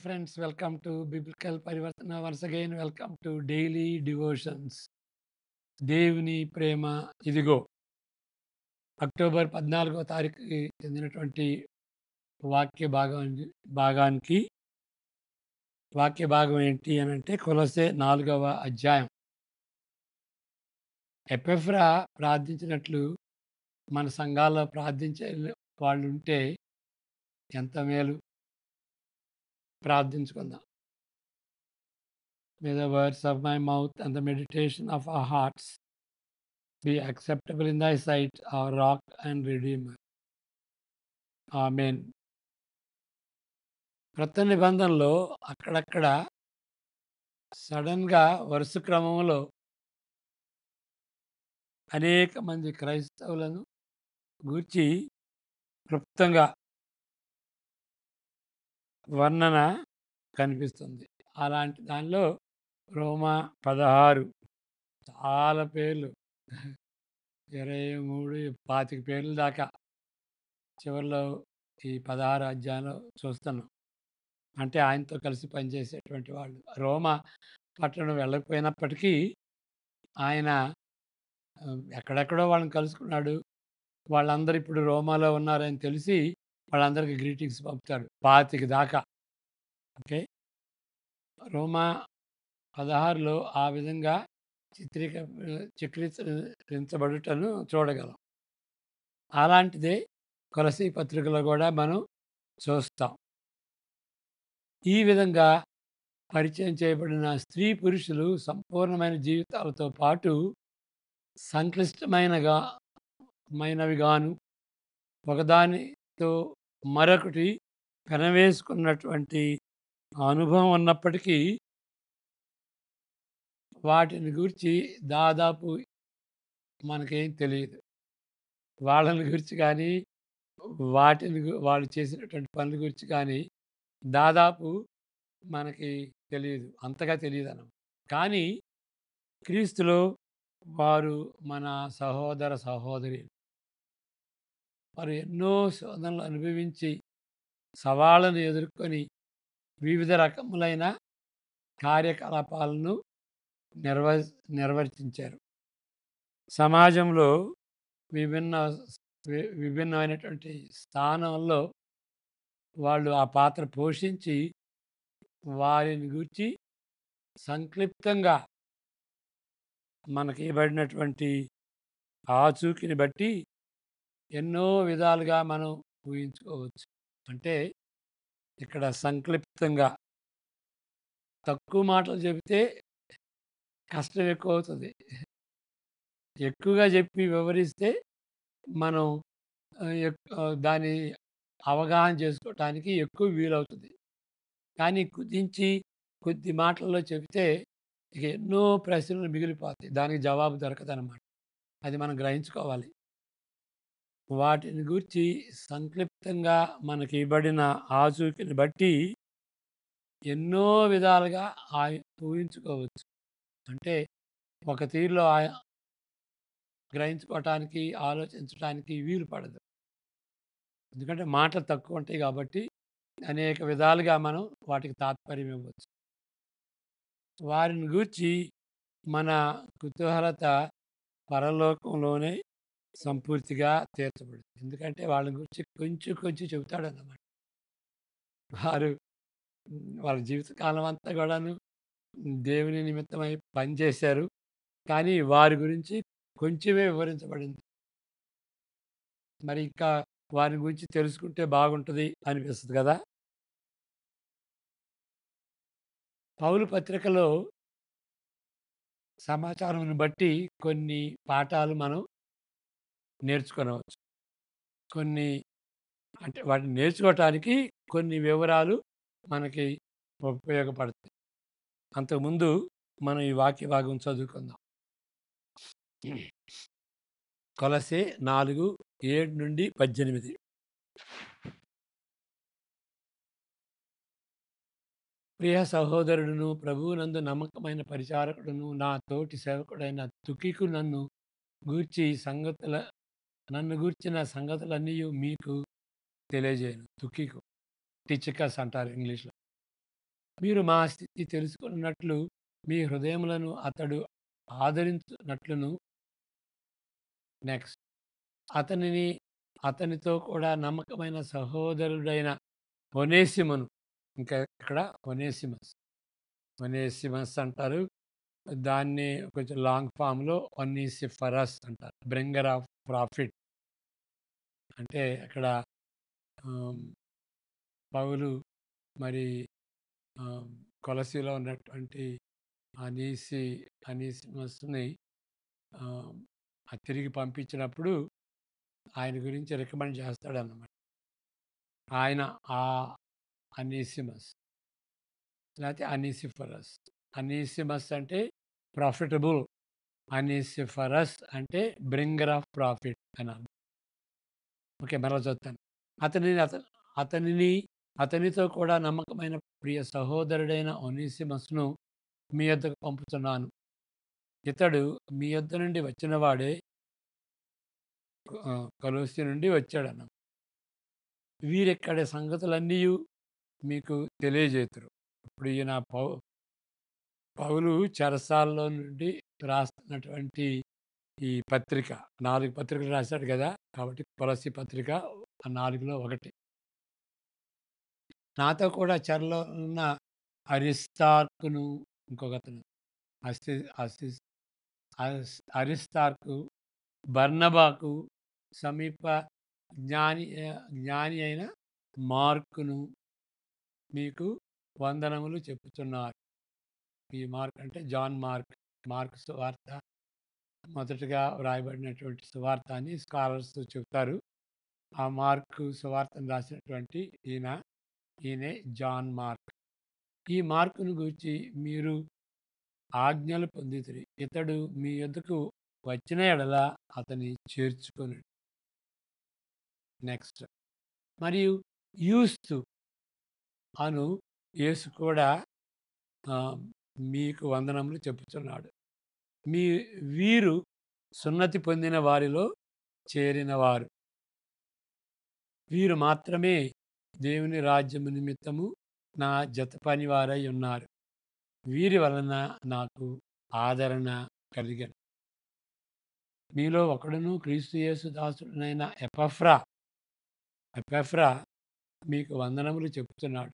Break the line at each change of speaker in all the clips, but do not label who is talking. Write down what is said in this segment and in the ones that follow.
Friends, welcome to Biblical Parivartana. Once again, welcome to Daily Devotions. దేవుని ప్రేమ ఇదిగో. October 14వ తారీఖుకి చెందినటువంటి వాక్య భాగానికి వాక్య భాగం ఏంటి అనంటే కొలొస్సే 4వ అధ్యాయం. ఎపెఫ్రా ప్రార్థించినట్లు మన సంఘాల్లో ప్రార్థించే వాళ్ళుంటే ఎంత మేలు. ప్రార్థించుకుందాం. May the words of my mouth and the meditation of our hearts be acceptable in thy sight, our rock and redeemer. ఆమేన్. క్రొత్త నిబంధనలో అక్కడక్కడ సడన్‌గా వరుస క్రమంలో అనేక మంది క్రైస్తవులను గూర్చి క్లుప్తంగా వర్ణన కనిపిస్తుంది. అలాంటి దానిలో రోమా 16 చాలా పేర్లు 23, 25 పేర్ల దాకా చివరిలో ఈ 16 అధ్యాయంలో చూస్తున్నాం. అంటే ఆయనతో కలిసి పనిచేసేటువంటి వాళ్ళు. రోమా పట్టణం వెళ్ళకపోయినప్పటికీ ఆయన ఎక్కడెక్కడో వాళ్ళని కలుసుకున్నాడు. వాళ్ళందరూ ఇప్పుడు రోమాలో ఉన్నారని తెలిసి వాళ్ళందరికీ గ్రీటింగ్స్ పంపుతాడు. 25 దాకా. ఓకే. రోమా 16లో ఆ విధంగా చిత్రీకరించబడుటను చూడగలం. అలాంటిదే కొలస్సీ పత్రికలో కూడా మనం చూస్తాం. ఈ విధంగా పరిచయం చేయబడిన స్త్రీ పురుషులు సంపూర్ణమైన జీవితాలతో పాటు మైనవిగాను ఒకదానితో మరొకటి పెనవేసుకున్నటువంటి అనుభవం ఉన్నప్పటికీ వాటిని గూర్చి దాదాపు మనకేం తెలియదు. వాళ్ళని గురించి కానీ వాళ్ళు చేసినటువంటి పనుల గురించి కానీ దాదాపు మనకి తెలియదు. అంతగా తెలీదనమాట. కానీ క్రీస్తులో వారు మన సహోదర సహోదరీలు. వారు ఎన్నో శోధనలు అనుభవించి, సవాళ్ళను ఎదుర్కొని వివిధ రకములైన కార్యకలాపాలను నిర్వ నిర్వర్తించారు. సమాజంలో విభిన్న విభిన్నమైనటువంటి స్థానంలో వాళ్ళు ఆ పాత్ర పోషించి, వారిని గూర్చి సంక్లిప్తంగా మనకి ఇవ్వబడినటువంటి ఆచూకీని బట్టి ఎన్నో విధాలుగా మనం ఊహించుకోవచ్చు. అంటే ఇక్కడ సంక్లిప్తంగా తక్కువ మాటలు చెబితే కష్టం ఎక్కువవుతుంది. ఎక్కువగా చెప్పి వివరిస్తే మనం దాన్ని అవగాహన చేసుకోవటానికి ఎక్కువ వీలవుతుంది. కానీ కుదించి కొద్ది మాటల్లో చెబితే ఇక ఎన్నో ప్రశ్నలు మిగిలిపోతాయి. దానికి జవాబు దొరకదనమాట. అది మనం గ్రహించుకోవాలి. వాటిని గూర్చి సంక్లిప్తంగా మనకి ఇవ్వబడిన ఆచూకీని బట్టి ఎన్నో విధాలుగా ఊహించుకోవచ్చు. అంటే ఒక తీరులో గ్రహించుకోవటానికి, ఆలోచించటానికి వీలు పడదు. ఎందుకంటే మాటలు తక్కువ ఉంటాయి కాబట్టి అనేక విధాలుగా మనం వాటికి తాత్పర్యం ఇవ్వచ్చు. వారిని గూర్చి మన కుతూహలత పరలోకంలోనే సంపూర్తిగా తీర్చబడుతుంది. ఎందుకంటే వాళ్ళ గురించి కొంచెం కొంచెం చెబుతాడన్నమాట. వారు వాళ్ళ జీవితకాలం అంతా కూడాను దేవుని నిమిత్తమై పనిచేశారు. కానీ వారి గురించి కొంచెమే వివరించబడింది. మరి ఇంకా వారి గురించి తెలుసుకుంటే బాగుంటది అనిపిస్తది కదా! పౌలు పత్రికలో సమాచారంను బట్టి కొన్ని పాఠాలు మనం నేర్చుకొనవచ్చు. కొన్ని అంటే వాటిని నేర్చుకోవటానికి కొన్ని వివరాలు మనకి ఉపయోగపడతాయి. అంతకుముందు మనం ఈ వాక్య భాగం చదువుకుందాం. కొలస్సే 4:7-18. ప్రియ సహోదరుడును, ప్రభువునందు నమ్మకమైన పరిచారకుడును, నా తోటి సేవకుడైన తుకికు నన్ను గూర్చిన సంగతులన్నీయు మీకు తెలియజేయను. తుకికు, టిచికస్ అంటారు ఇంగ్లీష్‌లో. మీరు మా స్థితి తెలుసుకున్నట్లు మీ హృదయములను అతడు ఆదరించునట్లును నెక్స్ట్ అతనిని అతనితో కూడా నమ్మకమైన సహోదరుడైన ఒనేసిమును ఇంకా ఇక్కడ ఒనేసిమస్ ఒనేసిమస్ అంటారు. దాన్ని కొంచెం లాంగ్ ఫామ్‌లో ఒన్నీసిఫరస్ అంటారు. బ్రింగర్ ఆఫ్ ప్రాఫిట్ అంటే అక్కడ ఆహ్, పౌలు మరి కొలస్సీలో ఉన్నటువంటి అనీసి అనీసిమస్‌ని ఆహ్, తిరిగి పంపించినప్పుడు ఆయన గురించి రికమెండ్ చేస్తాడన్నమాట. ఆయన ఆ అనీసిమస్ లేతే అనీసిఫరస్. అనీసిమస్ అంటే ప్రాఫిటబుల్. అనీసిఫరస్ అంటే బ్రింగర్ ఆఫ్ ప్రాఫిట్ అని అర్థం. ఓకే. మరలా చదువుతాను. అతనిని అత అతనిని అతనితో కూడా నమ్మకమైన ప్రియ సహోదరుడైన ఒనేసిమస్‌ను మీ యొద్దకు పంపుతున్నాను. ఇతడు మీ యొద్ద నుండి వచ్చినవాడే కొలొస్సీ నుండి వచ్చాడన్న. వీరిక్కడి సంగతులన్నీయు మీకు తెలియజేతురు. ఇప్పుడు ఈయన పౌలు చెరసాలలో నుండి రాస్తున్నటువంటి ఈ పత్రిక 4 పత్రికలు రాశాడు గదా! కాబట్టి కొలస్సీ పత్రిక ఆ 4లో ఒకటి. నాతో కూడా చెరలో ఉన్న అరిస్తార్కును ఇంకొకతను అసి అసిస్ అరిస్తార్కు, బర్నబాకు, సమీప జ్ఞాని అయిన మార్కును మీకు వందనములు చెప్పుచున్నారు. ఈ మార్క్ అంటే జాన్ మార్క్. మార్క్ సువార్త మొదటగా వ్రాయబడినటువంటి సువార్త అని స్కాలర్స్ చెప్తారు. ఆ మార్కు సువార్తను రాసినటువంటి ఈయనే జాన్ మార్క్. ఈ మార్కును గూర్చి మీరు ఆజ్ఞలు పొందితిరి. ఇతడు మీ యొద్దకు వచ్చిన యెడల అతని చేర్చుకొనుడి. నెక్స్ట్ మరియు యూస్తు అను యేసు కూడా ఆహ్, మీకు వందనములు చెప్పుచున్నాడు. మీ వీరు సున్నతి పొందిన వారిలో చేరినవారు. వీరు మాత్రమే దేవుని రాజ్యము నిమిత్తము నా జత పనివారై ఉన్నారు. వీరి వలన నాకు ఆదరణ కలిగెను. మీలో ఒకడును క్రీస్తు యేసు దాసుడనైన ఎపఫ్రా మీకు వందనములు చెప్తున్నాడు.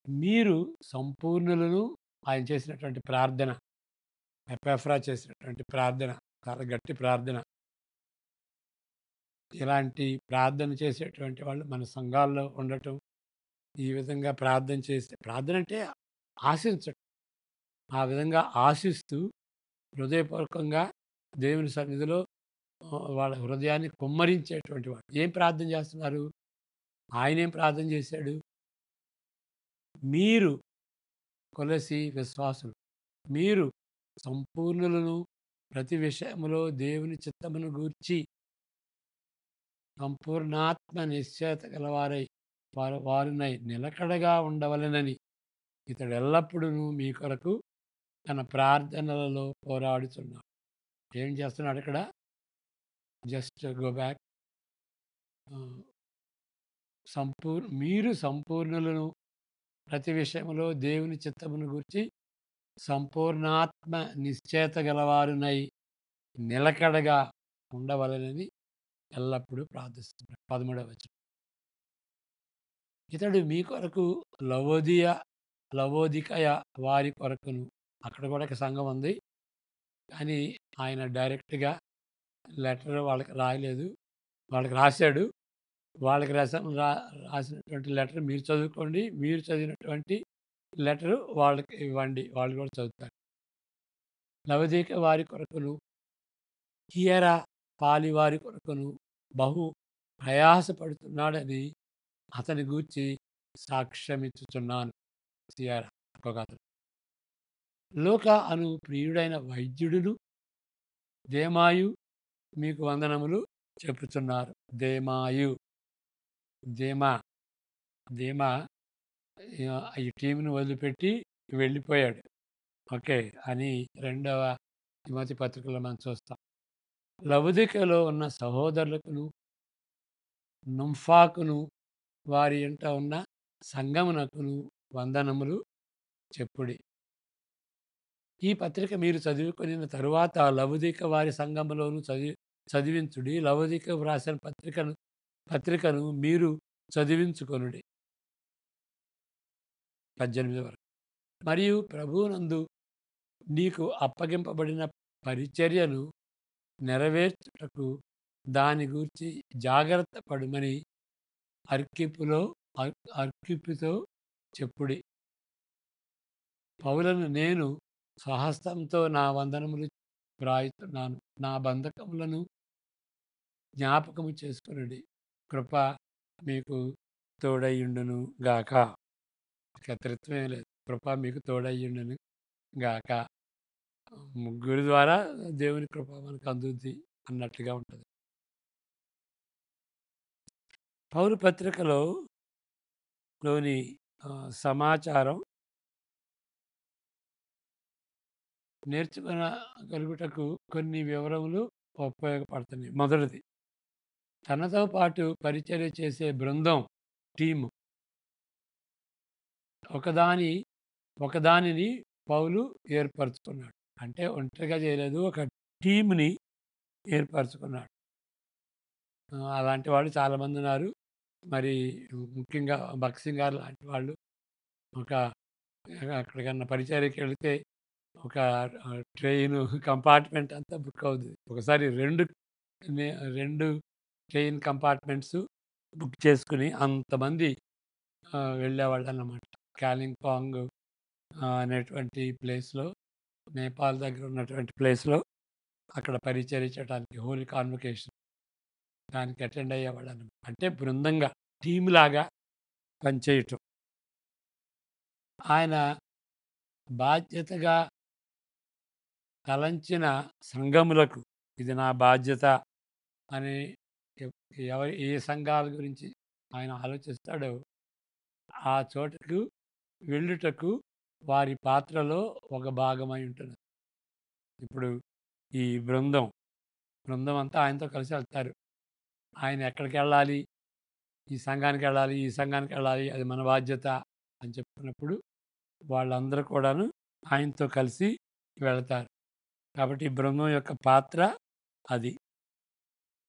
మీరు సంపూర్ణులను ఆయన చేసినటువంటి ప్రార్థన, ఎపఫ్రా చేసినటువంటి ప్రార్థన చాలా గట్టి ప్రార్థన. ఇలాంటి ప్రార్థన చేసేటువంటి వాళ్ళు మన సంఘాల్లో ఉండటం, ఈ విధంగా ప్రార్థన చేస్తే ప్రార్థన అంటే ఆశించటం. ఆ విధంగా ఆశిస్తూ హృదయపూర్వకంగా దేవుని సన్నిధిలో వాళ్ళ హృదయాన్ని కుమ్మరించేటువంటి వాడు. ఏం ప్రార్థన చేస్తున్నారు? ఆయనేం ప్రార్థన చేశాడు? మీరు కొలసి విశ్వాసులు. మీరు సంపూర్ణులను ప్రతి విషయములో దేవుని చిత్తమును గూర్చి సంపూర్ణాత్మ నిశ్చయత గలవారై వారునై నిలకడగా ఉండవలెనని ఇతడు ఎల్లప్పుడూను మీ కొరకు తన ప్రార్థనలలో పోరాడుచున్నాడు. ఏం చేస్తున్నాడు ఇక్కడ? Just go back. ఆహ్, మీరు సంపూర్ణులను ప్రతి విషయములో దేవుని చిత్తమును గూర్చి సంపూర్ణాత్మ నిశ్చయత గలవారునై నిలకడగా ఉండవలెనని ఎల్లప్పుడూ ప్రార్థిస్తున్నాడు. 13వ వచనం. ఇతడు మీ కొరకు లవోదికయ వారి కొరకును అక్కడ కూడా ఒక సంఘం ఉంది. కానీ ఆయన డైరెక్ట్‌గా లెటర్ వాళ్ళకి రాయలేదు. వాళ్ళకి రాసాడు. వాళ్ళకి రాసినటువంటి లెటర్ మీరు చదువుకోండి. మీరు చదివినటువంటి లెటరు వాళ్ళకి ఇవ్వండి. వాళ్ళు కూడా చదువుతారు. లవోదిక వారి కొరకును, హియరా పాలి వారి కొరకును బహు ప్రయాసపడుతున్నాడని అతని గూర్చి సాక్ష్యమిచ్చుచున్నాను. సియరా ఇంకొకతను. లూకా అను ప్రియుడైన వైద్యుడును దేమాయు మీకు వందనములు చెప్పుచున్నారు. దేమాయు, దేమా, దేమా ఈ టీమ్‌ని వదిలిపెట్టి వెళ్ళిపోయాడు. ఓకే. అని రెండవ తిమోతి పత్రికలో మనం చూస్తాం. లవొదికయలో ఉన్న సహోదరులకును, నుంఫాకును వారి ఇంట ఉన్న సంఘమునకును వందనములు చెప్పుడి. ఈ పత్రిక మీరు చదువుకొనిన తరువాత లవొదికయ వారి సంఘములోను చదివించుడి. లవొదికయకు వ్రాసిన పత్రికను మీరు చదివించుకొనుడి. 18 వరకు. మరియు ప్రభువునందు నీకు అప్పగింపబడిన పరిచర్యను నెరవేర్చుటకు దాని గూర్చి జాగ్రత్త పడుమని అర్కిప్పులో అర్కిప్పుతో చెప్పుడి. పౌలను నేను స్వహస్తంతో నా వందనములు వ్రాయుతున్నాను. నా బంధకములను జ్ఞాపకము చేసుకొనుడి. కృప మీకు తోడైయుండును గాక. ఇక త్రిత్వమే లేదు. కృప మీకు తోడైయుండును గాక. ముగ్గురి ద్వారా దేవుని కృప మనకు అందుద్ది అన్నట్లుగా ఉంటుంది. పౌలు పత్రికలో లోని సమాచారం నేర్చుకొనగలుగుటకు కొన్ని వివరములు ఉపయోగపడుతున్నాయి. మొదటిది, తనతో పాటు పరిచర్య చేసే బృందం, టీము ఒకదానిని పౌలు ఏర్పరచుకున్నాడు. అంటే ఒంటరిగా చేయలేదు, ఒక టీమ్‌ని ఏర్పరచుకున్నాడు. అలాంటి వాళ్ళు చాలామంది ఉన్నారు. మరి ముఖ్యంగా భక్సింగ్ గారు లాంటి వాళ్ళు ఒక ఎక్కడికన్నా పరిచర్యకి వెళితే ఒక ట్రైను కంపార్ట్మెంట్ అంతా బుక్ అవుద్ది. ఒకసారి 2 ట్రైన్ కంపార్ట్మెంట్స్ బుక్ చేసుకొని అంతమంది వెళ్ళేవాళ్ళన్నమాట. కాలింపాంగ్ అనేటువంటి ప్లేస్‌లో, నేపాల్ దగ్గర ఉన్నటువంటి ప్లేస్‌లో అక్కడ పరిచర్య చేయడానికి హోలీ కాన్వకేషన్ దానికి అటెండ్ అయ్యేవాళ్ళన్నమాట. అంటే బృందంగా, టీమ్‌లాగా పనిచేయటం. ఆయన బాధ్యతగా తలంచిన సంఘములకు ఇది నా బాధ్యత అని ఏ సంఘాల గురించి ఆయన ఆలోచిస్తాడో ఆ చోటకు వెళ్ళుటకు వారి పాత్రలో ఒక భాగమై ఉంటుంది. ఇప్పుడు ఈ బృందం అంతా ఆయనతో కలిసి వెళ్తారు. ఆయన ఎక్కడికెళ్ళాలి, ఈ సంఘానికెళ్ళాలి, అది మన బాధ్యత అని చెప్పుకున్నప్పుడు వాళ్ళందరూ కూడాను ఆయనతో కలిసి వెళతారు. కాబట్టి ఈ బృందం యొక్క పాత్ర అది.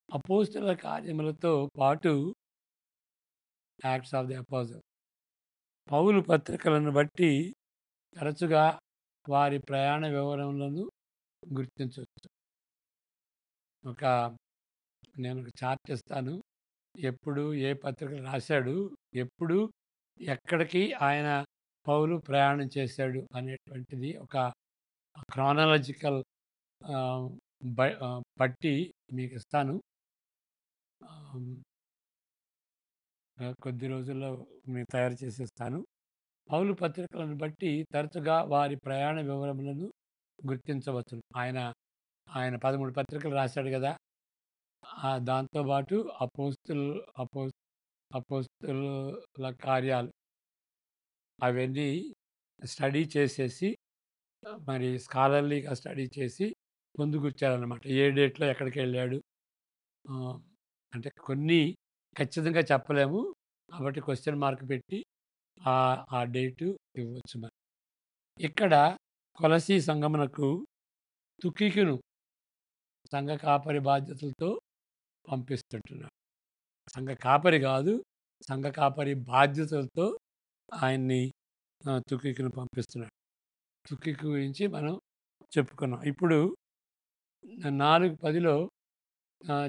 అపోస్తలుల కార్యములతో పాటు యాక్ట్స్ ఆఫ్ ది అపోజిల్ పౌలు పత్రికలను బట్టి తరచుగా వారి ప్రయాణ వివరములను గుర్తించవచ్చు. నేను ఒక చార్ట్ ఇస్తాను. ఎప్పుడు ఏ పత్రికలు రాశాడు, ఎప్పుడు ఎక్కడికి ఆయన పౌలు ప్రయాణం చేశాడు అనేటువంటిది ఒక క్రానాలజికల్ పట్టి మీకు ఇస్తాను. కొద్ది రోజుల్లో మీకు తయారు చేసి ఇస్తాను. పౌలు పత్రికలను బట్టి తరచుగా వారి ప్రయాణ వివరములను గుర్తించవచ్చును. ఆయన 13 పత్రికలు రాశాడు కదా! దాంతో పాటు అపోస్తలుల కార్యాలు అవన్నీ స్టడీ చేసేసి మరి స్కాలర్లీగా స్టడీ చేసి పొందుగుర్చారనమాట. ఏ డేట్‌లో ఎక్కడికెళ్ళాడు. అంటే కొన్ని ఖచ్చితంగా చెప్పలేము. కాబట్టి క్వెషన్ మార్క్ పెట్టి ఆ డేటు ఇవ్వచ్చు మరి. ఇక్కడ కొలసీ సంఘమునకు తుకికును సంఘ కాపరి బాధ్యతలతో పంపిస్తుంటున్నాడు. సంఘ కాపరి కాదు, సంఘ కాపరి బాధ్యతలతో ఆయన్ని తుకికును పంపిస్తున్నాడు. తుకికు గురించి మనం చెప్పుకున్నాం. ఇప్పుడు 4:10లో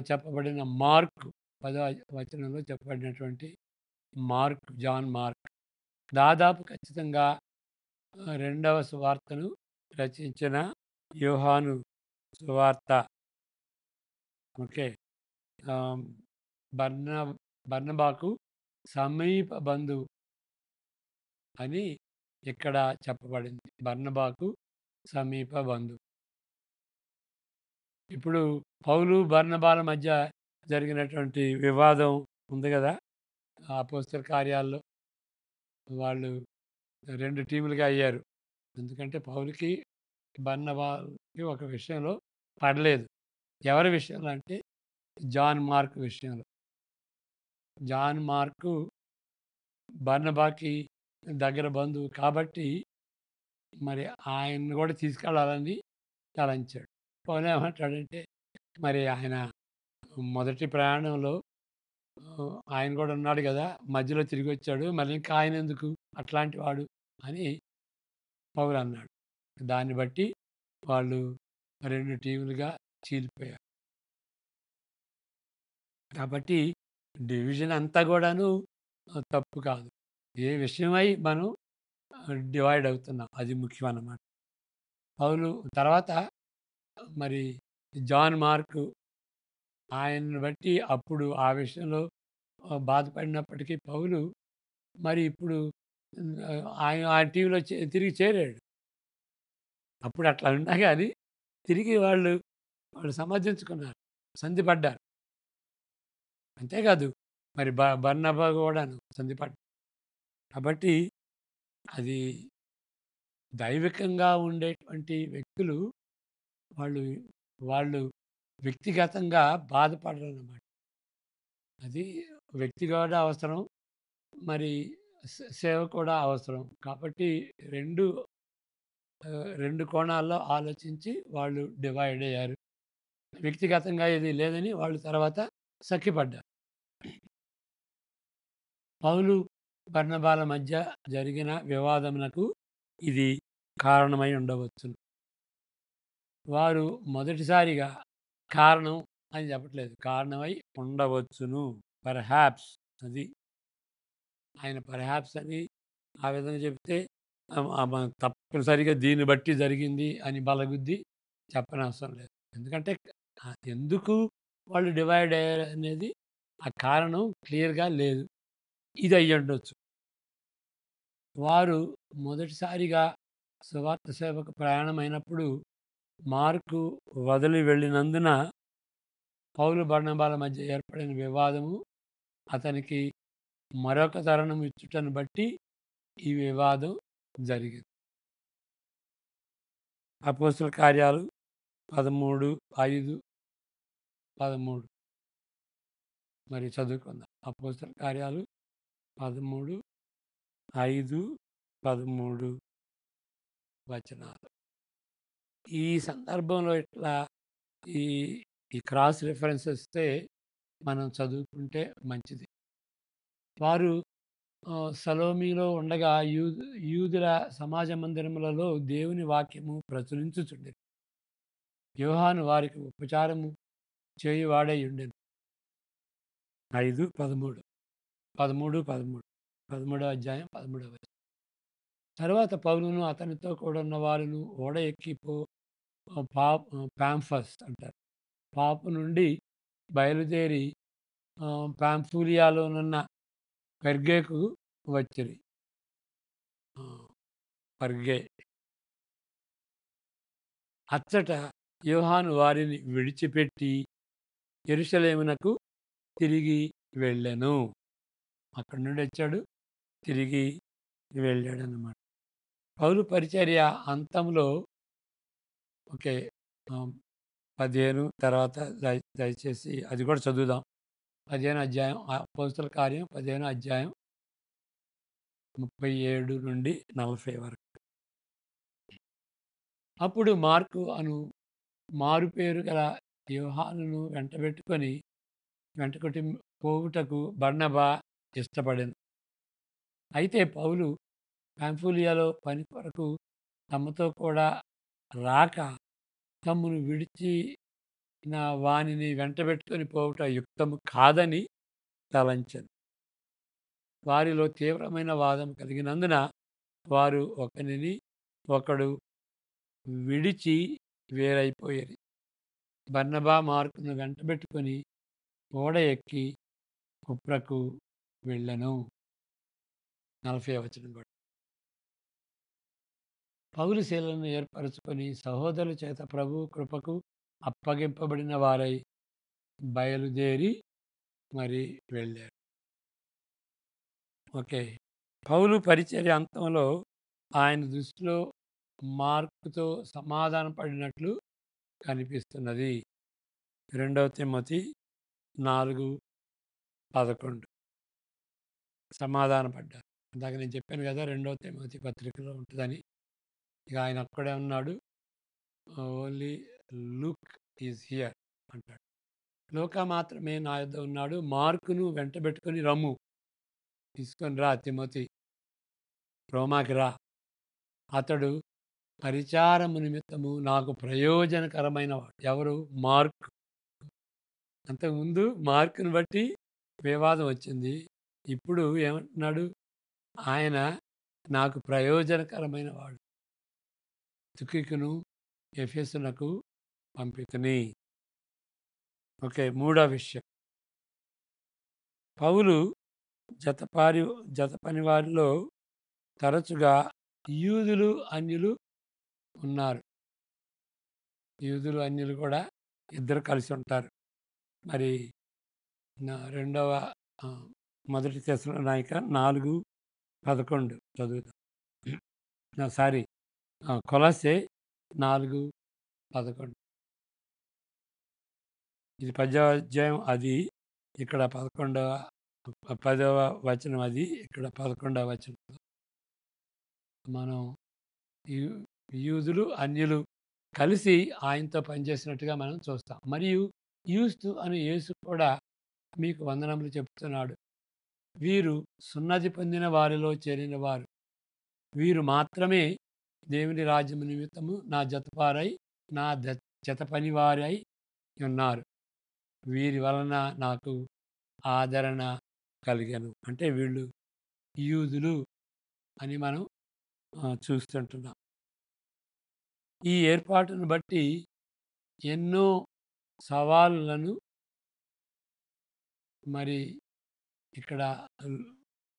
చెప్పబడిన మార్క్ 10వ వచనంలో చెప్పబడినటువంటి జాన్ మార్క్ దాదాపు ఖచ్చితంగా రెండవ సువార్తను రచించిన యోహాను సువార్త. ఓకే. బర్నబాకు సమీప బంధువు అని ఇక్కడ చెప్పబడింది. బర్నబాకు సమీప బంధువు. ఇప్పుడు పౌలు బర్నబాల మధ్య జరిగినటువంటి వివాదం ఉంది కదా! అపోస్తల కార్యాల్లో వాళ్ళు 2 టీములుగా అయ్యారు. ఎందుకంటే పౌలుకి, బర్నబాకి ఒక విషయంలో పడలేదు. ఎవరి విషయంలో అంటే జాన్ మార్క్ విషయంలో. జాన్ మార్కు బర్నబాకి దగ్గర బంధువు కాబట్టి మరి ఆయన్ని కూడా తీసుకెళ్ళాలని తలంచాడు. పౌలు ఏమంటాడంటే మరి ఆయన మొదటి ప్రయాణంలో ఆయన కూడా ఉన్నాడు గదా! మధ్యలో తిరిగొచ్చాడు. మళ్ళీ ఇంకా ఆయనెందుకు అట్లాంటి వాడు అని పౌలన్నాడు. దాన్ని బట్టి వాళ్ళు 2 టీములుగా చీలిపోయారు. కాబట్టి డివిజన్ అంతా గూడాను తప్పు కాదు. ఏ విషయమై మనం డివైడ్ అవుతున్నాం. అది ముఖ్యమనమాట. పౌలు తర్వాత మరి జాన్ మార్కు ఆయన్ని బట్టి అప్పుడు ఆ విషయంలో బాధపడినప్పటికీ పౌలు మరి ఇప్పుడు ఆయన ఆ టీమ్‌లో తిరిగి చేరాడు. అప్పుడు అట్లా ఉన్నా గాని తిరిగి వాళ్ళు సమర్థించుకున్నారు. సంధి పడ్డారు. అంతేకాదు మరి బర్నబా గూడాను సంధి పడ్డాడు. కాబట్టి అది దైవికంగా ఉండేటువంటి వ్యక్తులు వాళ్ళు, వాళ్ళు వ్యక్తిగతంగా బాధపడరనమాట. అది వ్యక్తి కూడా అవసరం. మరి సేవ కూడా అవసరం. కాబట్టి 2 కోణాల్లో ఆలోచించి వాళ్ళు డివైడ్ అయ్యారు. వ్యక్తిగతంగా ఏది లేదని వాళ్ళు తర్వాత సఖ్యపడ్డారు. పౌలు, బర్నబాల మధ్య జరిగిన వివాదమునకు ఇది కారణమై ఉండవచ్చును. వారు మొదటిసారిగా కారణం అని చెప్పట్లేదు. కారణమై ఉండవచ్చును. పర్హాప్స్ అది. ఆయన పర్హాప్స్ అని ఆ విధంగా చెప్తే తప్పనిసరిగా దీన్ని బట్టి జరిగింది అని బలగుద్ది చెప్పనవసరం లేదు. ఎందుకంటే ఎందుకు వాళ్ళు డివైడ్ అయ్యారనేది ఆ కారణం క్లియర్‌గా లేదు. ఇది అయ్యుండొచ్చు. వారు మొదటిసారిగా సువార్త సేవకు ప్రయాణమైనప్పుడు మార్కు వదిలి వెళ్ళినందున పౌలు, బర్నబాల మధ్య ఏర్పడిన వివాదము అతనికి మరొక తరుణం ఇచ్చుటను బట్టి ఈ వివాదం జరిగింది. అపోస్తల కార్యాలు 13, 5, 13 మరి చదువుకుందాం. అపోస్తల కార్యాలు 13, 5, 13 వచనాలు. ఈ సందర్భంలో ఇట్లా ఈ ఈ క్రాస్ రిఫరెన్స్ ఇస్తే మనం చదువుకుంటే మంచిది. వారు సలోమిలో ఉండగా యూదుల సమాజ మందిరములలో దేవుని వాక్యము ప్రచురించుచుండెను. యోహాను వారికి ఉపచారము చేయువాడై ఉండెను. 5, 13, 13, 13, 13వ అధ్యాయం 13వ వచనం. తర్వాత పౌలును అతనితో కూడా ఉన్న వారును ఓడ ఎక్కి పాంఫస్ అంటారు. పాపు నుండి బయలుదేరి పాంఫూలియాలోనున్న పెర్గేకు వచ్చిరి. ఆ! పర్గే. అచ్చట యోహాను వారిని విడిచిపెట్టి యెరూషలేమునకు తిరిగి వెళ్ళెను. అక్కడి నుండి వచ్చాడు. తిరిగి వెళ్ళాడనమాట. పౌలు పరిచర్య అంతంలో ఓకే. ఆహ్, 15 తర్వాత దయచేసి అది కూడా చదువుదాం. 15 అధ్యాయం అపోస్తల కార్యం 15 అధ్యాయం 37 నుండి 40 వరకు. అప్పుడు మార్కు అను మారుపేరు గల యోహానును వెంటకొట్టి పోవుటకు బర్నబా ఇష్టపడెను. అయితే పౌలు పాంఫూలియాలో పని కొరకు తమతో కూడా రాక తమ్మును విడిచిన వానిని వెంటబెట్టుకొని పోవుట యుక్తము కాదని తలంచెను. వారిలో తీవ్రమైన వాదం కలిగినందున వారు ఒకనిని ఒకడు విడిచి వేరైపోయిరి. బర్నబా మార్కును వెంటబెట్టుకొని ఓడ ఎక్కి కుప్రకు వెళ్ళెను. 40వ వచనం కూడా. పౌలు శీలను ఏర్పరచుకొని సహోదరుల చేత ప్రభువు కృపకు అప్పగింపబడిన వారై బయలుదేరి మరి వెళ్ళారు. ఓకే. పౌలు పరిచర్య అంతంలో ఆయన దృష్టిలో మార్కుతో సమాధాన పడినట్లు కనిపిస్తున్నది. 2 తిమోతి 4:11 సమాధానపడ్డారు. ఇందాక నేను చెప్పాను కదా! రెండో తిమోతి పత్రికలో ఉంటదని. ఇక ఆయన ఒక్కడే ఉన్నాడు. ఓన్లీ లూక్ ఈజ్ హియర్ అంటాడు. లూకా మాత్రమే నా యొద్ద ఉన్నాడు. మార్కును వెంటబెట్టుకొని రమ్ము. తీసుకొని రా తిమోతి. రోమాకి రా. అతడు పరిచారము నిమిత్తము నాకు ప్రయోజనకరమైన వాడు. ఎవరు? మార్క్. అంతకుముందు మార్కుని బట్టి వివాదం వచ్చింది. ఇప్పుడు ఏమంటున్నాడు? ఆయన నాకు ప్రయోజనకరమైన వాడు. తుకికును, ఎఫెసునకు పంపితిని. ఓకే. మూడో విషయం. పౌలు జతపారి జతపని వారిలో తరచుగా యూదులు, అన్యులు ఉన్నారు. యూదులు, అన్యులు కూడా ఇద్దరు కలిసి ఉంటారు. మరి రెండవ మొదటి తెస్సలోనిక 4:11 చదువుదాం. సారీ, కొలస్సే 4:11. ఇది 10వ అధ్యాయం అది. ఇక్కడ 10వ వచనం అది. ఇక్కడ 11వ వచనం. మనం యూదులు, అన్యులు కలిసి ఆయనతో పనిచేసినట్టుగా మనం చూస్తాం. మరియు యూస్తు అని యేసు కూడా మీకు వందనములు చెప్తున్నాడు. వీరు సున్నతి పొందిన వారిలో చేరిన వారు. వీరు మాత్రమే దేవుని రాజ్యము నిమిత్తము నా జతపారై నా జత పనివారై ఉన్నారు. వీరి వలన నాకు ఆదరణ కలిగను. అంటే వీళ్ళు యూదులు అని మనం చూస్తుంటున్నాం. ఈ ఏర్పాటును బట్టి ఎన్నో సవాళ్ళను మరి ఇక్కడ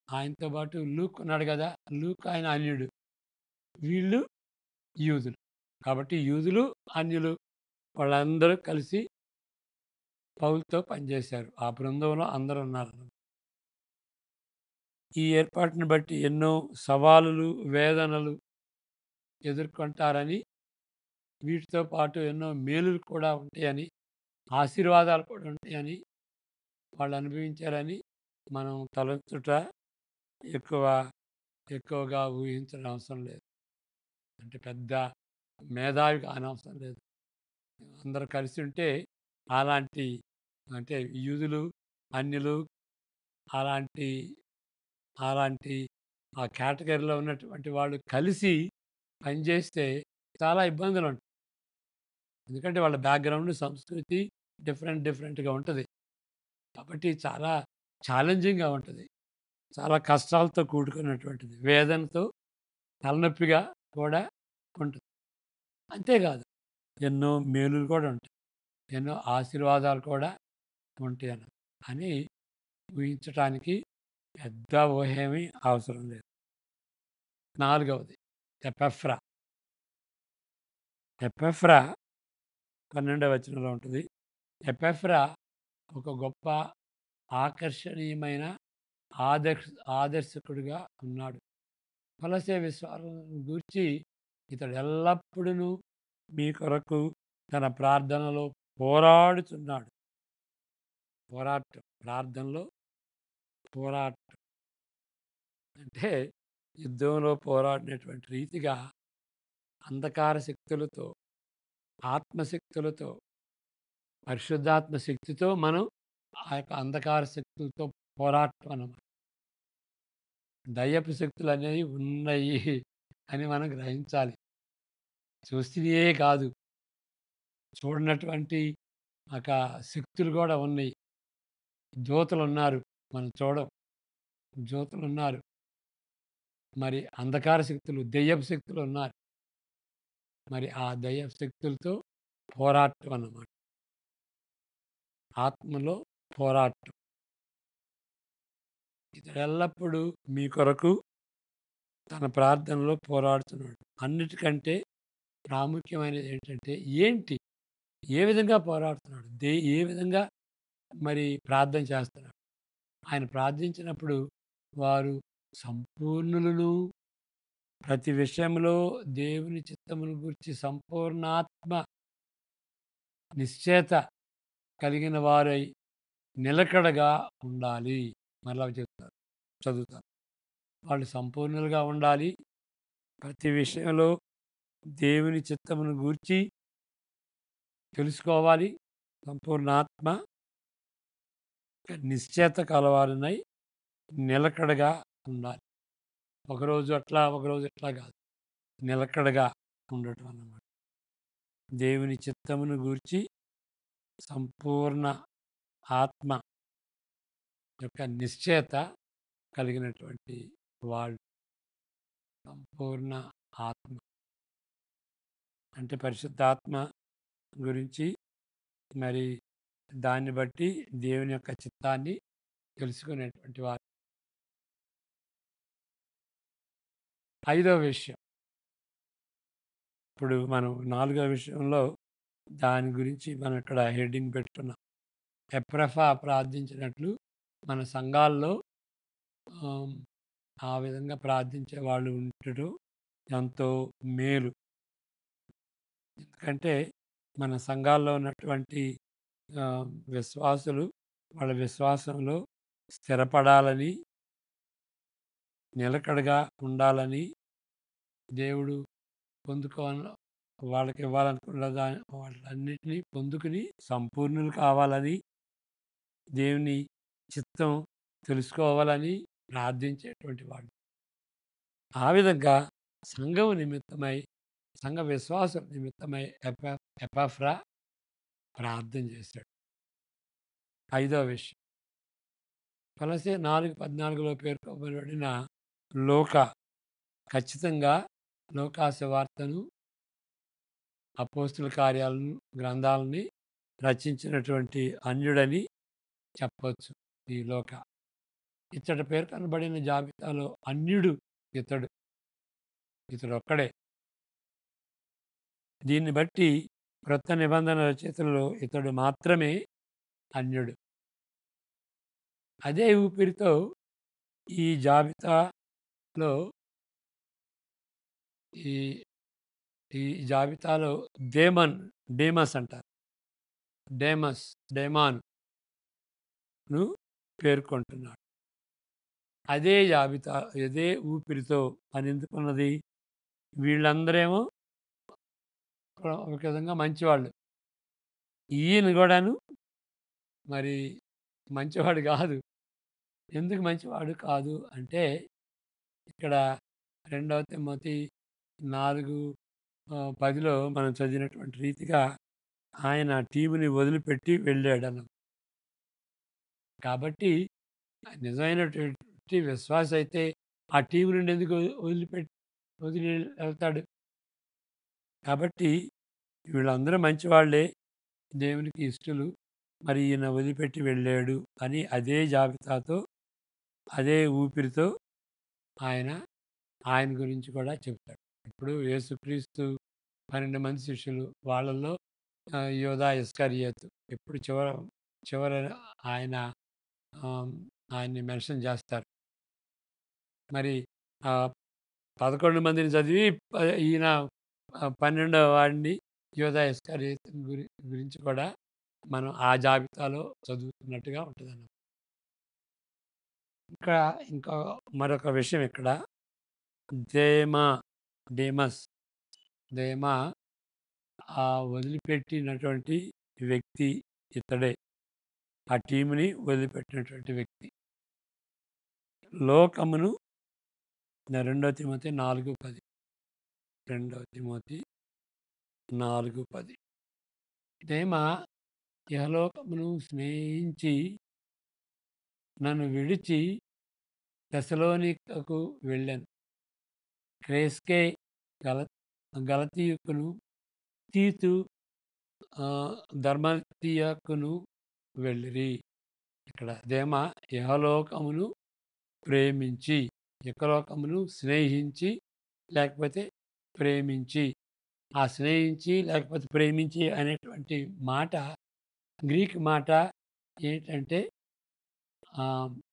ఆయనతో పాటు లూక్ ఉన్నాడు కదా! లూక్ ఆయన అన్యుడు. వీళ్ళు యూదులు. కాబట్టి యూదులు, అన్యులు వాళ్ళందరూ కలిసి పౌలుతో పనిచేశారు. ఆ బృందంలో అందరూ ఉన్నారు. ఈ ఏర్పాటును బట్టి ఎన్నో సవాలులు, వేదనలు ఎదుర్కొంటారని, వీటితో పాటు ఎన్నో మేలులు కూడా ఉంటాయని, ఆశీర్వాదాలు కూడా ఉంటాయని వాళ్ళు అనుభవించారని మనం తలంచుట ఎక్కువగా ఊహించడం అవసరం లేదు. అంటే పెద్ద మేధావి కానవసరం లేదు. అందరూ కలిసి ఉంటే అలాంటి, అంటే యూదులు, అన్యులు అలాంటి అలాంటి ఆ కేటగిరీలో ఉన్నటువంటి వాళ్ళు కలిసి పనిచేస్తే చాలా ఇబ్బందులు ఉంటాయి. ఎందుకంటే వాళ్ళ బ్యాక్‌గ్రౌండ్, సంస్కృతి డిఫరెంట్‌గా ఉంటది. కాబట్టి చాలా ఛాలెంజింగ్‌గా ఉంటది. చాలా కష్టాలతో కూడుకున్నటువంటిది. వేదనతో, తలనొప్పిగా కూడా ఉంటుంది. అంతేకాదు, ఎన్నో మేలులు కూడా ఉంటాయి. ఎన్నో ఆశీర్వాదాలు కూడా ఉంటాయని అని ఊహించటానికి పెద్ద ఊహేమీ అవసరం లేదు. నాలుగవది ఎపెఫ్రా. ఎపెఫ్రా 12వ వచనంలో ఉంటుంది. ఎపెఫ్రా ఒక గొప్ప ఆకర్షణీయమైన ఆదర్శకుడిగా ఉన్నాడు. కొలస్సే విశ్వాసం గూర్చి ఇతడు ఎల్లప్పుడూ మీ కొరకు తన ప్రార్థనలో పోరాడుతున్నాడు. పోరాటం, ప్రార్థనలో పోరాటం అంటే యుద్ధంలో పోరాడినటువంటి రీతిగా అంధకార శక్తులతో, ఆత్మశక్తులతో, పరిశుద్ధాత్మ శక్తితో మనం ఆ యొక్క అంధకార శక్తులతో పోరాటం అన్నమాట. దయ్యపు శక్తులు అనేవి ఉన్నాయి అని మనం గ్రహించాలి. చూసినయే కాదు, చూడనటువంటి ఒక శక్తులు కూడా ఉన్నాయి. దూతలున్నారు, మనం చూడం. దూతలున్నారు. మరి అంధకార శక్తులు, దెయ్యపు శక్తులు ఉన్నారు. మరి ఆ దెయ్యపు శక్తులతో పోరాటం అన్నమాట. ఆత్మలో పోరాటం. ఇతడు ఎల్లప్పుడూ మీ కొరకు తన ప్రార్థనలో పోరాడుతున్నాడు. అన్నిటికంటే ప్రాముఖ్యమైనది ఏంటంటే ఏంటి? ఏ విధంగా పోరాడుతున్నాడు? ఏ విధంగా మరి ప్రార్థన చేస్తున్నాడు? ఆయన ప్రార్థించినప్పుడు వారు సంపూర్ణులను, ప్రతి విషయంలో దేవుని చిత్తమును గూర్చి సంపూర్ణాత్మ నిశ్చయత కలిగిన వారై నిలకడగా ఉండాలి. మరలా చెప్తారు. చదువుతారు. వాళ్ళు సంపూర్ణులుగా ఉండాలి. ప్రతి విషయంలో దేవుని చిత్తమును గూర్చి తెలుసుకోవాలి. సంపూర్ణాత్మ నిశ్చయత కలవారినై నిలకడగా ఉండాలి. ఒకరోజు అట్లా, ఒకరోజు ఇట్లా కాదు. నిలకడగా ఉండటం అన్నమాట. దేవుని చిత్తమును గూర్చి సంపూర్ణ ఆత్మ యొక్క నిశ్చయత కలిగినటువంటి వాళ్ళు. సంపూర్ణ ఆత్మ అంటే పరిశుద్ధాత్మ గురించి మరి దాన్ని బట్టి దేవుని యొక్క చిత్తాన్ని తెలుసుకునేటువంటి వారు. ఐదవ విషయం, ఇప్పుడు మనం నాలుగవ విషయంలో దాని గురించి మనం ఇక్కడ హెడ్డింగ్ పెట్టుకున్నాం. ఎప్రఫా ప్రార్థించినట్లు మన సంఘాల్లో ఆమ్, ఆ విధంగా ప్రార్థించే వాళ్ళు ఉండటం ఎంతో మేలు. ఎందుకంటే మన సంఘాల్లో ఉన్నటువంటి ఆ, విశ్వాసులు వాళ్ళ విశ్వాసంలో స్థిరపడాలని, నిలకడగా ఉండాలని, దేవుడు పొందుకోవాల వాళ్ళకి ఇవ్వాలనుకున్న వాటన్నిటినీ పొందుకుని సంపూర్ణులు కావాలని, దేవుని చిత్తం తెలుసుకోవాలని ప్రార్థించేటువంటి వాళ్ళు. ఆ విధంగా సంఘం నిమిత్తమై, సంఘ విశ్వాసం నిమిత్తమై ఎపాఫ్రా ప్రార్థన చేశాడు. ఐదవ విషయం, కొలస్సే 4:14లో పేర్కొనబడిన లూకా ఖచ్చితంగా లూకా సువార్తను, అపోస్తుల కార్యాలను, గ్రంథాలని రచించినటువంటి అన్యుడని చెప్పొచ్చు. ఈ లూకా ఇతడు పేర్కొనబడిన జాబితాలో అన్యుడు ఇతడు. ఇతడొక్కడే. దీన్ని బట్టి క్రొత్త నిబంధన రచయితలలో ఇతడు మాత్రమే అన్యుడు. అదే ఊపిరితో ఈ జాబితాలో ఈ ఈ జాబితాలో డేమస్ అంటారు. డేమాను పేర్కొంటున్నాడు. అదే జాబితా, అదే ఊపిరితో అని ఎందుకున్నది? వీళ్ళందరేమో ఒక విధంగా మంచివాళ్ళు. ఈయన కూడాను మరి మంచివాడు కాదు. ఎందుకు మంచివాడు కాదు అంటే, ఇక్కడ 2 తిమోతి 4:10లో మనం చదివినటువంటి రీతిగా ఆయన టీముని వదిలిపెట్టి వెళ్ళాడన్న. కాబట్టి నిజమైనటువంటి విశ్వాస అయితే ఆ టీం నుండి ఎందుకు వదిలి వెళ్తాడు? కాబట్టి వీళ్ళందరూ మంచివాళ్ళే, దేవునికి ఇష్టలు. మరి ఈయన వదిలిపెట్టి వెళ్ళాడు అని అదే జాబితాతో, అదే ఊపిరితో ఆయన గురించి కూడా చెప్తాడు. ఇప్పుడు యేసుక్రీస్తు 12 మంది శిష్యులు, వాళ్ళల్లో యోధా ఇస్కరియోతు ఎప్పుడు చివర ఆయన ఆయన్ని మెన్షన్ చేస్తారు. మరి 11 మందిని చదివి ఈయన 12వ వాడిని యోధా ఇస్కరియోతు గురించి కూడా మనం ఆ జాబితాలో చదువుతున్నట్టుగా ఉంటుందన్నమాట. ఇంకా మరొక విషయం ఇక్కడ, డేమస్ ఆ వదిలిపెట్టినటువంటి వ్యక్తి ఇతడే. ఆ టీముని వదిలిపెట్టినటువంటి వ్యక్తి. లోకమును 2 తిమోతి 4:10 2 తిమోతి 4:10 దేమా ఇహలోకమును స్నేహించి నన్ను విడిచి తెస్సలోనికకు వెళ్ళాను. క్రేస్కే గలతీయుకును, తీతు ధర్మతీయకును వెళ్ళిరి. ఇక్కడ దేమ ఇహలోకమును ప్రేమించి, ఇహలోకమును స్నేహించి లేకపోతే ప్రేమించి. ఆ స్నేహించి లేకపోతే ప్రేమించి అనేటువంటి మాట గ్రీక్ మాట ఏంటంటే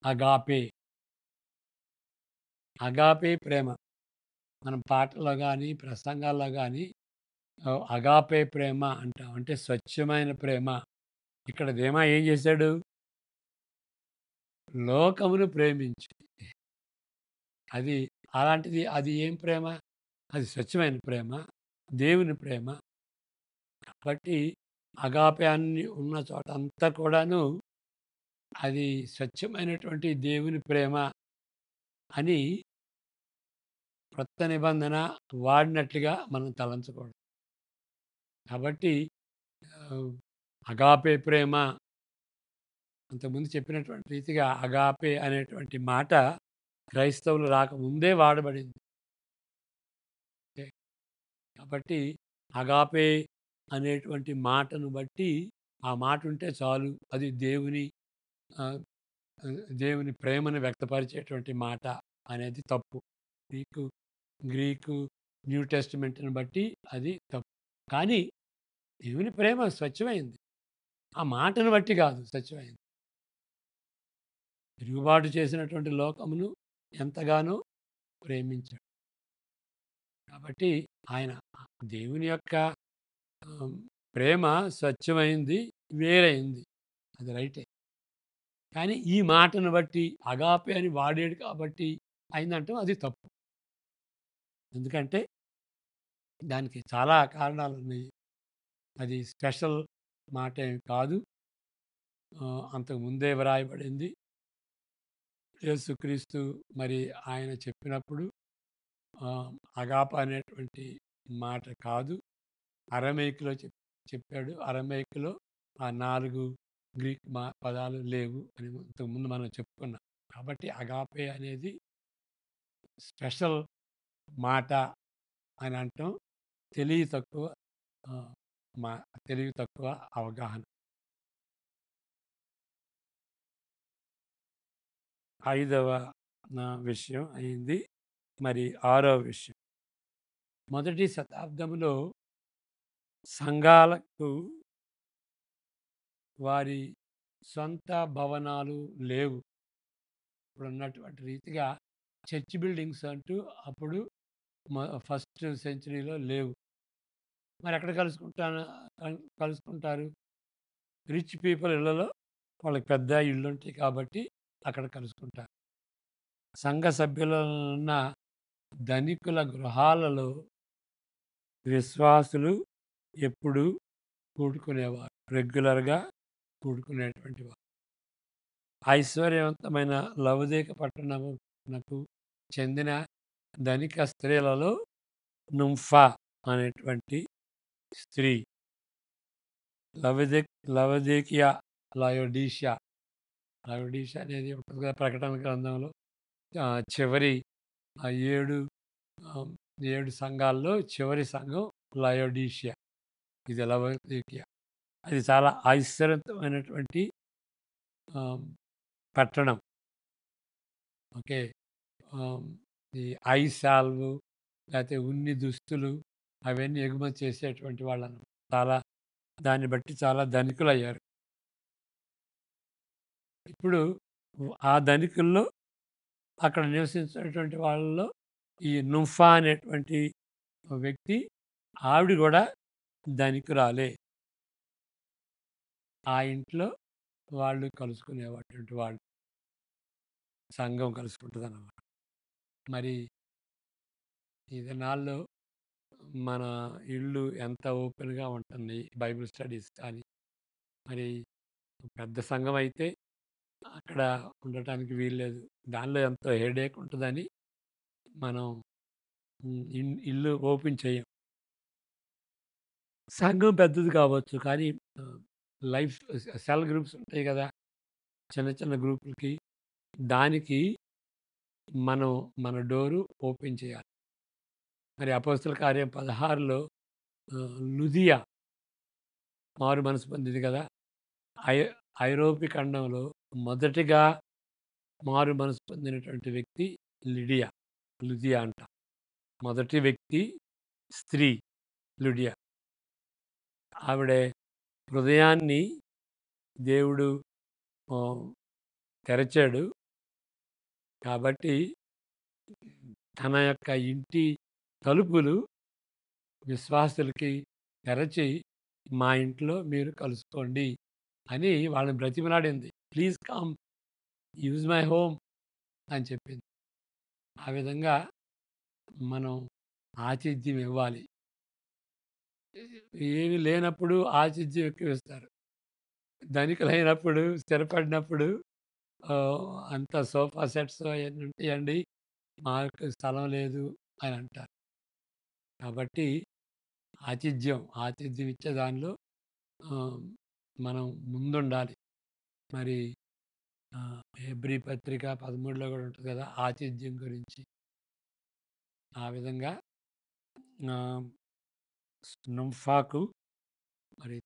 అగాపే. అగాపే ప్రేమ. మనం పాటల్లో కానీ ప్రసంగాల్లో కానీ అగాపే ప్రేమ అంటాం. అంటే స్వచ్ఛమైన ప్రేమ. ఇక్కడ దేమా ఏం చేశాడు? లోకమును ప్రేమించి. అది అలాంటిది అది ఏం ప్రేమ? అది స్వచ్ఛమైన ప్రేమ. దేవుని ప్రేమ. కాబట్టి అగాపె అని ఉన్న చోటంతా కూడాను అది స్వచ్ఛమైనటువంటి దేవుని ప్రేమ అని క్రొత్త నిబంధన వాడినట్లుగా మనం తలంచకూడదు. కాబట్టి ఆహ్, అగాపె ప్రేమ అంతకుముందు చెప్పినటువంటి రీతిగా అగాపె అనేటువంటి మాట క్రైస్తవులు రాకముందే వాడబడింది. ఓకే. కాబట్టి అగాపె అనేటువంటి మాటను బట్టి ఆ మాట ఉంటే చాలు. అది ఆహ్, దేవుని ప్రేమను వ్యక్తపరిచేటువంటి మాట అనేది తప్పు. గ్రీకు గ్రీకు న్యూ టెస్టిమెంట్‌ని బట్టి అది తప్పు. కానీ దేవుని ప్రేమ స్వచ్ఛమైంది. ఆ మాటను బట్టి కాదు స్వచ్ఛమైంది. తిరుగుబాటు చేసినటువంటి లోకమును ఎంతగానో ప్రేమించాడు. కాబట్టి ఆయన దేవుని యొక్క ఆహ్, ప్రేమ స్వచ్ఛమైంది, వేరైంది. అది రైటే. కానీ ఈ మాటను బట్టి అగాపె అని వాడాడు కాబట్టి అయిందంటాం అది తప్పు. ఎందుకంటే దానికి చాలా కారణాలున్నాయి. అది స్పెషల్ మాటేమి కాదు. అంతకు ముందే వ్రాయబడింది. యేసుక్రీస్తు మరి ఆయన చెప్పినప్పుడు ఆహ్, అగాప అనేటువంటి మాట కాదు. అరమేయిక్‌లో చెప్పాడు. అరమేయిక్‌లో ఆ 4 గ్రీక్ పదాలు లేవు అని ఇంతకుముందు మనం చెప్పుకున్నాం. కాబట్టి అగాపే అనేది స్పెషల్ మాట అని అంటాం. తెలివి తక్కువ ఆహ్, మా తెలివి తక్కువ అవగాహన. ఐదవ విషయం అయింది. మరి ఆరవ విషయం. మొదటి శతాబ్దంలో సంఘాలకు వారి సొంత భవనాలు లేవు. ఇప్పుడున్నటువంటి రీతిగా చర్చ్ బిల్డింగ్స్ అంటూ అప్పుడు ఫస్ట్ సెంచరీలో లేవు. మరి ఎక్కడ కలుసుకుంటారు? రిచ్ పీపుల్ ఇళ్లలో వాళ్ళకి పెద్ద ఇళ్ళుంటాయి కాబట్టి అక్కడ కలుసుకుంటారు. సంఘ సభ్యులున్న ధనికుల గృహాలలో విశ్వాసులు ఎప్పుడూ కూడుకునేవారు. రెగ్యులర్‌గా కూడుకునేటువంటి వారు. ఐశ్వర్యవంతమైన లవదీక పట్టణమునకు చెందిన ధనిక స్త్రీలలో నుంఫా అనేటువంటి స్త్రీ, లవదీకియా, లయోడీషియా. లయోడీషియా అనేది ఉంటుంది కదా ప్రకటన గ్రంథంలో. చివరి ఆ 7 సంఘాల్లో చివరి సంఘం లయోడీషియా. ఇది లవదీకియా. అది చాలా ఐశ్వర్యవంతమైనటువంటి ఆహ్, పట్టణం. ఓకే. ఆహ్, ఈ ఐ సాల్వ్ లేతే ఉన్ని దుస్తులు అవన్నీ ఎగుమతి చేసేటువంటి వాళ్ళనమాట. చాలా దాన్ని బట్టి చాలా ధనికులయ్యారు. ఇప్పుడు ఆ ధనికుల్లో అక్కడ నివసించేటువంటి వాళ్ళలో ఈ నుంఫా అనేటువంటి వ్యక్తి ఆవిడ గూడా ధనికురాలే. ఆ ఇంట్లో వాళ్ళు కలుసుకునేటువంటి వాళ్ళు. సంఘం కలుసుకుంటదనమాట. మరి ఈ దినాల్లో మన ఇళ్ళు ఎంత ఓపెన్‌గా ఉంటుంది. బైబిల్ స్టడీస్ కానీ, మరి పెద్ద సంఘం అయితే అక్కడ ఉండటానికి వీల్లేదు. దానిలో ఎంతో హెడేక్ ఉంటదని మనం ఇల్లు ఓపెన్ చేయం. సంఘం పెద్దది కావచ్చు. కానీ ఆహ్, లైఫ్ సెల్ గ్రూప్స్ ఉంటాయి గదా! చిన్న చిన్న గ్రూపులకి దానికి మనం మన డోరు ఓపెన్ చేయాలి. మరి అపోస్తల కార్యం 16లో లుదియా మారు మనసు పొందింది గదా! ఐ ఐరోపి ఖండంలో మొదటిగా మారు మనసు పొందినటువంటి వ్యక్తి లిడియా. లుదియా అంట. మొదటి వ్యక్తి స్త్రీ లుడియా. ఆవిడ హృదయాన్ని దేవుడు ఆహ్, తెరచాడు. కాబట్టి తన యొక్క ఇంటి తలుపులు విశ్వాసులకి తెరచి, మా ఇంట్లో మీరు కలుసుకోండి అని వాళ్ళని బ్రతిమిలాడింది. Please come use my home అని చెప్పింది. ఆ విధంగా మనం ఆతిథ్యం ఇవ్వాలి. ఏమి లేనప్పుడు ఆతిథ్యం ఎక్కువిస్తారు. ధనికులైనప్పుడు, స్థిరపడినప్పుడు ఆహ్, అంతా సోఫా సెట్స్ అయన్నీ ఉంటాయండి. మాకు స్థలం లేదు అని అంటారు. కాబట్టి ఆతిథ్యం ఇచ్చే దానిలో ఆహ్, మనం ముందుండాలి. మరి హెబ్రీ పత్రిక 13లో కూడా ఉంటుంది కదా! ఆతిథ్యం గురించి. ఆ విధంగా ఆహ్, నుంఫాకు మరి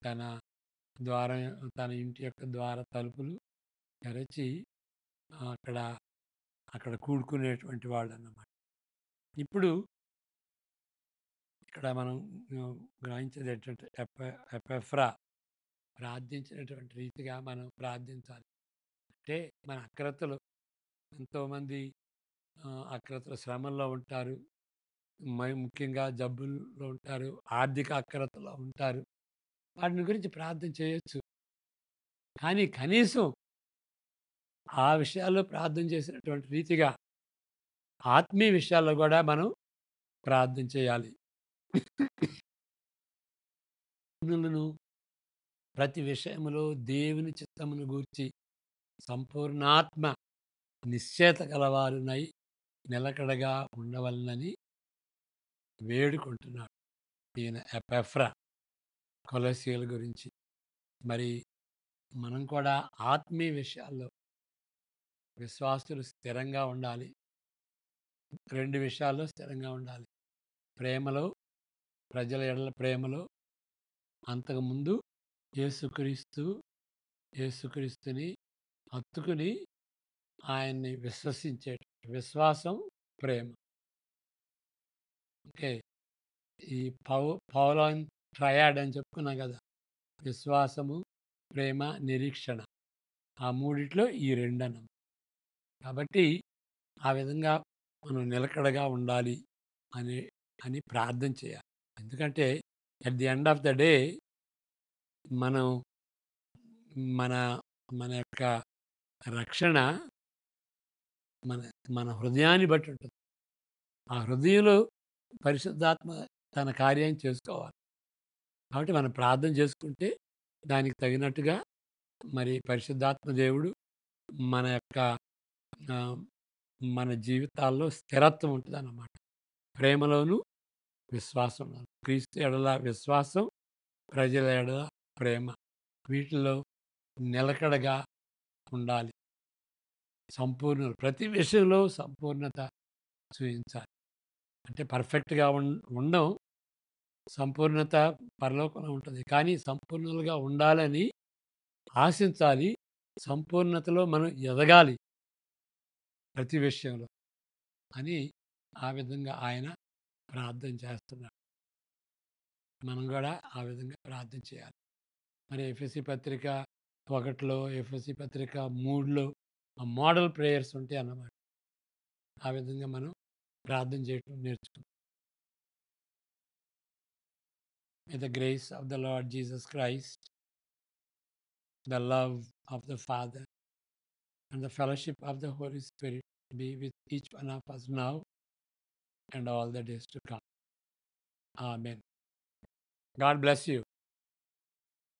ద్వారం తన ఇంటి యొక్క ద్వార తలుపులు తెరచి అక్కడ అక్కడ కూడుకునేటువంటి వాళ్ళన్నమాట. ఇప్పుడు ఇక్కడ మనం గ్రహించేది ఏంటంటే ఎపెఫ్రా ప్రార్థించినటువంటి రీతిగా మనం ప్రార్థించాలి. అంటే మన అక్రతలు ఎంతోమంది అక్రతలు శ్రమల్లో ఉంటారు. ముఖ్యంగా జబ్బుల్లో ఉంటారు. ఆర్థిక అక్రతలో ఉంటారు. వాటిని గురించి ప్రార్థన చేయొచ్చు. కానీ కనీసం ఆ విషయాల్లో ప్రార్థన చేసినటువంటి రీతిగా ఆత్మీయ విషయాల్లో గూడా మనం ప్రార్థన చేయాలి. జనులను ప్రతి విషయములో దేవుని చిత్తమును గూర్చి సంపూర్ణాత్మ నిశ్చయత గలవారునై నిలకడగా ఉండవలెనని వేడుకుంటున్నాడు. ఈయన ఎపెఫ్రా కొలొస్సీయుల గురించి. మరి మనం కూడా ఆత్మీయ విషయాల్లో విశ్వాసులు స్థిరంగా ఉండాలి. 2 విషయాల్లో స్థిరంగా ఉండాలి. ప్రేమలో, ప్రజల ఎడల ప్రేమలో, అంతకుముందు యేసుక్రీస్తు యేసుక్రీస్తుని హత్తుకుని ఆయన్ని విశ్వసించే విశ్వాసం, ప్రేమ. ఓకే. ఈ పౌలోన్ ట్రయాడ్ అని చెప్పుకున్నాం కదా! విశ్వాసము, ప్రేమ, నిరీక్షణ. ఆ మూడిట్లో ఈ 2 అన్నమాట. కాబట్టి ఆ విధంగా మనం నిలకడగా ఉండాలి అని అని ప్రార్థన చేయాలి. ఎందుకంటే at the end of the day మనం మన మన యొక్క రక్షణ మన మన హృదయాన్ని బట్టి ఉంటుంది. ఆ హృదయంలో పరిశుద్ధాత్మ తన కార్యం చేసుకోవాలి. కాబట్టి మనం ప్రార్థన చేసుకుంటే దానికి తగినట్టుగా మరి పరిశుద్ధాత్మ దేవుడు మన యొక్క ఆహ్, మన జీవితాల్లో స్థిరత్వం ఉంటుందన్నమాట. ప్రేమలోను, విశ్వాసంలోను. క్రీస్తు ఎడల విశ్వాసం, ప్రజల ఎడల ప్రేమ. వీటిల్లో నిలకడగా ఉండాలి. ప్రతి విషయంలో సంపూర్ణత చూయించాలి. అంటే పర్ఫెక్ట్‌గా ఉండం. సంపూర్ణత పరలోకంలో ఉంటుంది. కానీ సంపూర్ణులుగా ఉండాలని ఆశించాలి. సంపూర్ణతలో మనం ఎదగాలి ప్రతి విషయంలో అని ఆ విధంగా ఆయన ప్రార్థన చేస్తున్నాడు. మనం కూడా ఆ విధంగా ప్రార్థన చేయాలి. మరి ఎఫెసీ పత్రిక 1లో, ఎఫెసీ పత్రిక 3లో ఆ మోడల్ ప్రేయర్స్ ఉంటాయి అన్నమాట. ఆ విధంగా మనం ప్రార్థన చేయటం నేర్చుకుందాం. May the grace of the Lord Jesus Christ, the love of the Father, and the fellowship of the Holy Spirit be with each one of us now and all the days to come. Amen. God bless you.